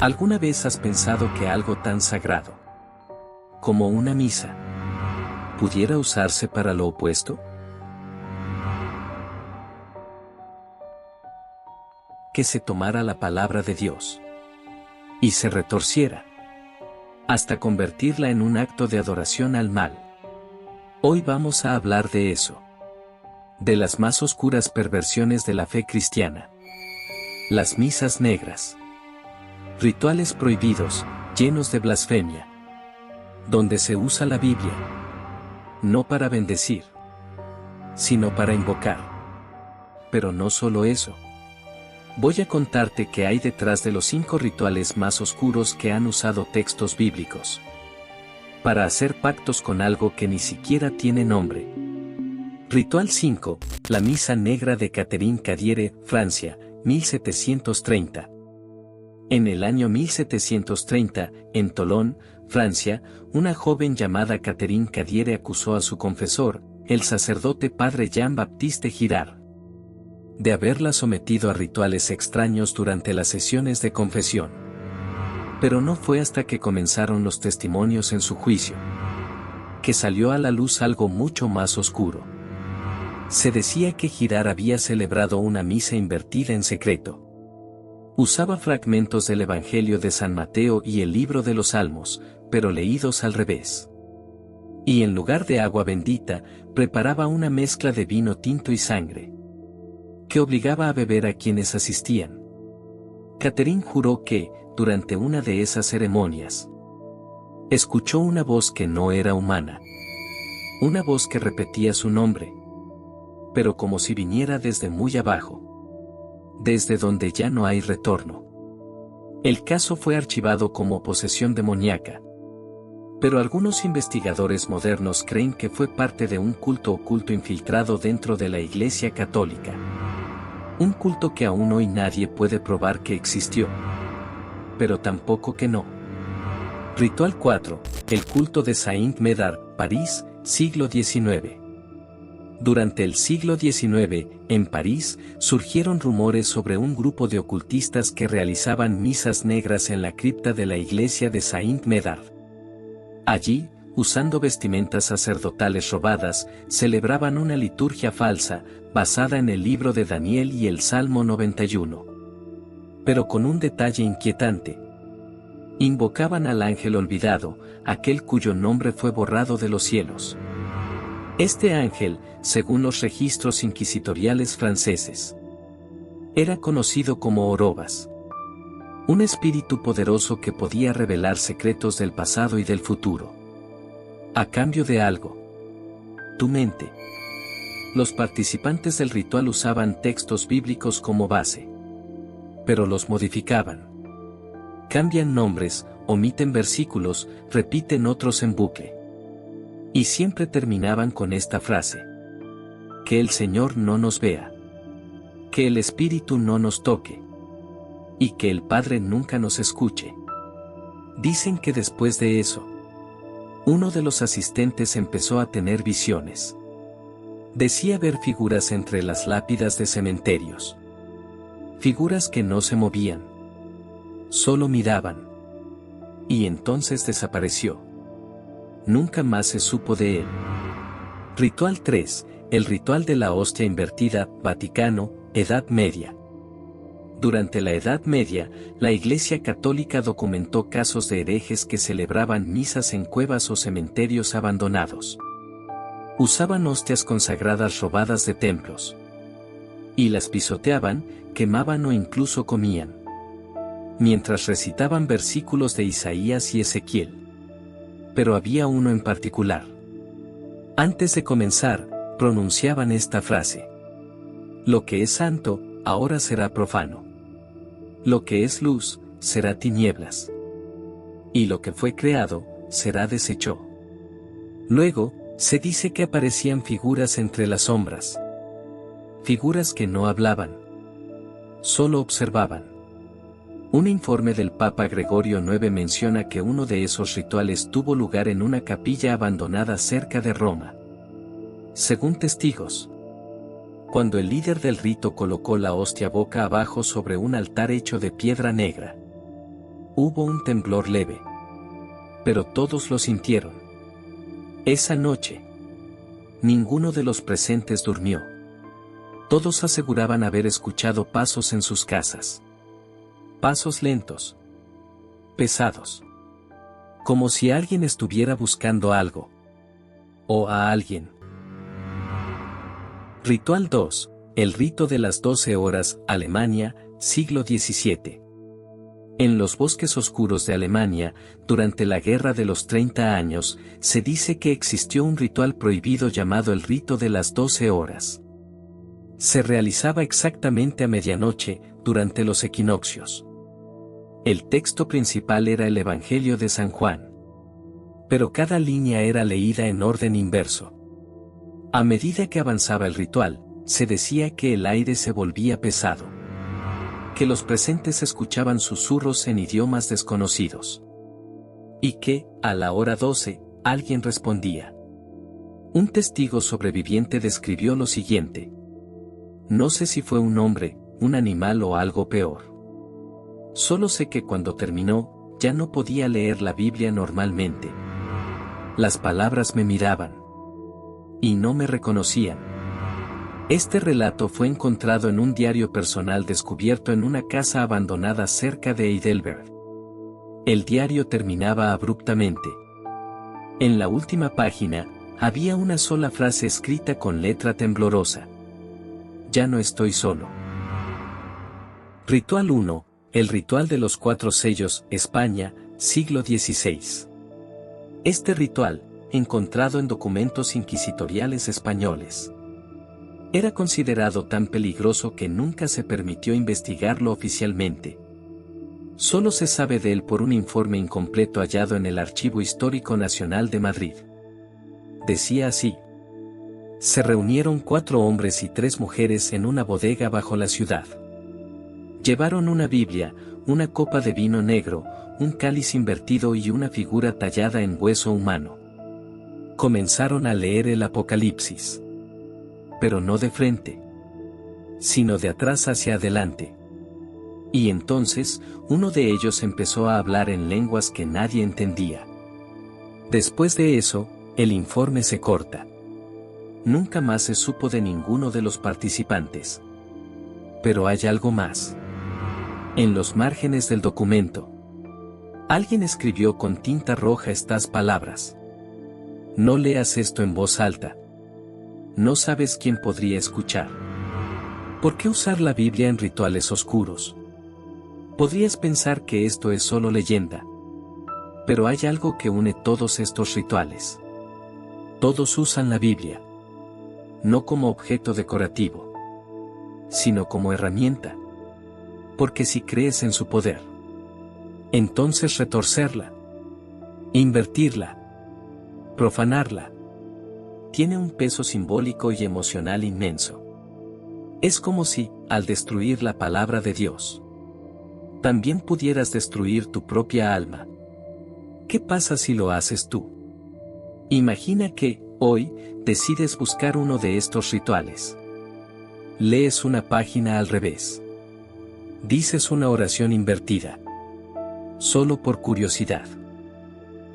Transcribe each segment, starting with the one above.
¿Alguna vez has pensado que algo tan sagrado como una misa pudiera usarse para lo opuesto? Que se tomara la palabra de Dios y se retorciera hasta convertirla en un acto de adoración al mal. Hoy vamos a hablar de eso, de las más oscuras perversiones de la fe cristiana. Las misas negras. Rituales prohibidos, llenos de blasfemia. Donde se usa la Biblia, no para bendecir, sino para invocar. Pero no solo eso. Voy a contarte qué hay detrás de los 5 rituales más oscuros que han usado textos bíblicos para hacer pactos con algo que ni siquiera tiene nombre. Ritual 5, la Misa Negra de Catherine Cadiere, Francia, 1730. En el año 1730, en Tolón, Francia, una joven llamada Catherine Cadiere acusó a su confesor, el sacerdote padre Jean-Baptiste Girard, de haberla sometido a rituales extraños durante las sesiones de confesión. Pero no fue hasta que comenzaron los testimonios en su juicio que salió a la luz algo mucho más oscuro. Se decía que Girard había celebrado una misa invertida en secreto. Usaba fragmentos del Evangelio de San Mateo y el libro de los Salmos, pero leídos al revés. Y en lugar de agua bendita, preparaba una mezcla de vino tinto y sangre, que obligaba a beber a quienes asistían. Catherine juró que, durante una de esas ceremonias, escuchó una voz que no era humana. Una voz que repetía su nombre, pero como si viniera desde muy abajo, desde donde ya no hay retorno. El caso fue archivado como posesión demoníaca, pero algunos investigadores modernos creen que fue parte de un culto oculto infiltrado dentro de la Iglesia Católica. Un culto que aún hoy nadie puede probar que existió, pero tampoco que no. Ritual 4, el culto de Saint Médard, París, siglo XIX. Durante el siglo XIX, en París, surgieron rumores sobre un grupo de ocultistas que realizaban misas negras en la cripta de la iglesia de Saint Médard. Allí, usando vestimentas sacerdotales robadas, celebraban una liturgia falsa, basada en el libro de Daniel y el Salmo 91. Pero con un detalle inquietante. Invocaban al ángel olvidado, aquel cuyo nombre fue borrado de los cielos. Este ángel, según los registros inquisitoriales franceses, era conocido como Orobas. Un espíritu poderoso que podía revelar secretos del pasado y del futuro. A cambio de algo. Tu mente. Los participantes del ritual usaban textos bíblicos como base, pero los modificaban. Cambian nombres, omiten versículos, repiten otros en bucle. Y siempre terminaban con esta frase: que el Señor no nos vea, que el Espíritu no nos toque, y que el Padre nunca nos escuche. Dicen que después de eso, uno de los asistentes empezó a tener visiones. Decía ver figuras entre las lápidas de cementerios. Figuras que no se movían, solo miraban. Y entonces desapareció. Nunca más se supo de él. Ritual 3, el ritual de la hostia invertida, Vaticano, Edad Media. Durante la Edad Media, la Iglesia Católica documentó casos de herejes que celebraban misas en cuevas o cementerios abandonados. Usaban hostias consagradas robadas de templos. Y las pisoteaban, quemaban o incluso comían, mientras recitaban versículos de Isaías y Ezequiel. Pero había uno en particular. Antes de comenzar, pronunciaban esta frase: lo que es santo, ahora será profano. Lo que es luz, será tinieblas. Y lo que fue creado, será deshecho. Luego, se dice que aparecían figuras entre las sombras. Figuras que no hablaban, solo observaban. Un informe del Papa Gregorio IX menciona que uno de esos rituales tuvo lugar en una capilla abandonada cerca de Roma. Según testigos, cuando el líder del rito colocó la hostia boca abajo sobre un altar hecho de piedra negra, Hubo un temblor leve. Pero todos lo sintieron. Esa noche, ninguno de los presentes durmió. Todos aseguraban haber escuchado pasos en sus casas. Pasos lentos. Pesados. Como si alguien estuviera buscando algo. O a alguien. Ritual 2. El rito de las 12 horas, Alemania, siglo XVII. En los bosques oscuros de Alemania, durante la Guerra de los 30 años, se dice que existió un ritual prohibido llamado el rito de las 12 horas. Se realizaba exactamente a medianoche, durante los equinoccios. El texto principal era el Evangelio de San Juan. Pero cada línea era leída en orden inverso. A medida que avanzaba el ritual, se decía que el aire se volvía pesado. Que los presentes escuchaban susurros en idiomas desconocidos. Y que, a la hora 12, alguien respondía. Un testigo sobreviviente describió lo siguiente. No sé si fue un hombre, un animal o algo peor. Solo sé que cuando terminó, ya no podía leer la Biblia normalmente. Las palabras me miraban. Y no me reconocían. Este relato fue encontrado en un diario personal descubierto en una casa abandonada cerca de Heidelberg. El diario terminaba abruptamente. En la última página, había una sola frase escrita con letra temblorosa. Ya no estoy solo. Ritual 1. El ritual de los 4 sellos, España, siglo XVI. Este ritual, encontrado en documentos inquisitoriales españoles, era considerado tan peligroso que nunca se permitió investigarlo oficialmente. Solo se sabe de él por un informe incompleto hallado en el Archivo Histórico Nacional de Madrid. Decía así. Se reunieron 4 hombres y 3 mujeres en una bodega bajo la ciudad. Llevaron una Biblia, una copa de vino negro, un cáliz invertido y una figura tallada en hueso humano. Comenzaron a leer el Apocalipsis. Pero no de frente, sino de atrás hacia adelante. Y entonces, uno de ellos empezó a hablar en lenguas que nadie entendía. Después de eso, el informe se corta. Nunca más se supo de ninguno de los participantes. Pero hay algo más. En los márgenes del documento, alguien escribió con tinta roja estas palabras. No leas esto en voz alta. No sabes quién podría escuchar. ¿Por qué usar la Biblia en rituales oscuros? Podrías pensar que esto es solo leyenda. Pero hay algo que une todos estos rituales. Todos usan la Biblia. No como objeto decorativo, sino como herramienta. Porque si crees en su poder, entonces retorcerla, invertirla, profanarla, tiene un peso simbólico y emocional inmenso. Es como si, al destruir la palabra de Dios, también pudieras destruir tu propia alma. ¿Qué pasa si lo haces tú? Imagina que, hoy, decides buscar uno de estos rituales. Lees una página al revés. Dices una oración invertida. Solo por curiosidad.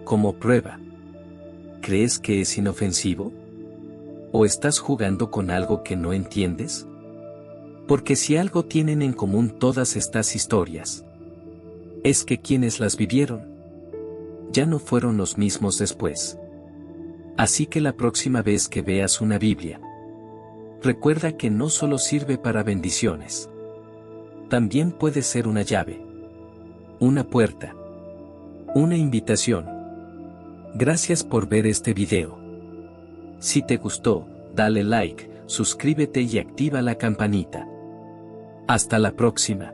Como prueba. ¿Crees que es inofensivo? ¿O estás jugando con algo que no entiendes? Porque si algo tienen en común todas estas historias, es que quienes las vivieron, ya no fueron los mismos después. Así que la próxima vez que veas una Biblia, recuerda que no solo sirve para bendiciones. También puede ser una llave, una puerta, una invitación. Gracias por ver este video. Si te gustó, dale like, suscríbete y activa la campanita. Hasta la próxima.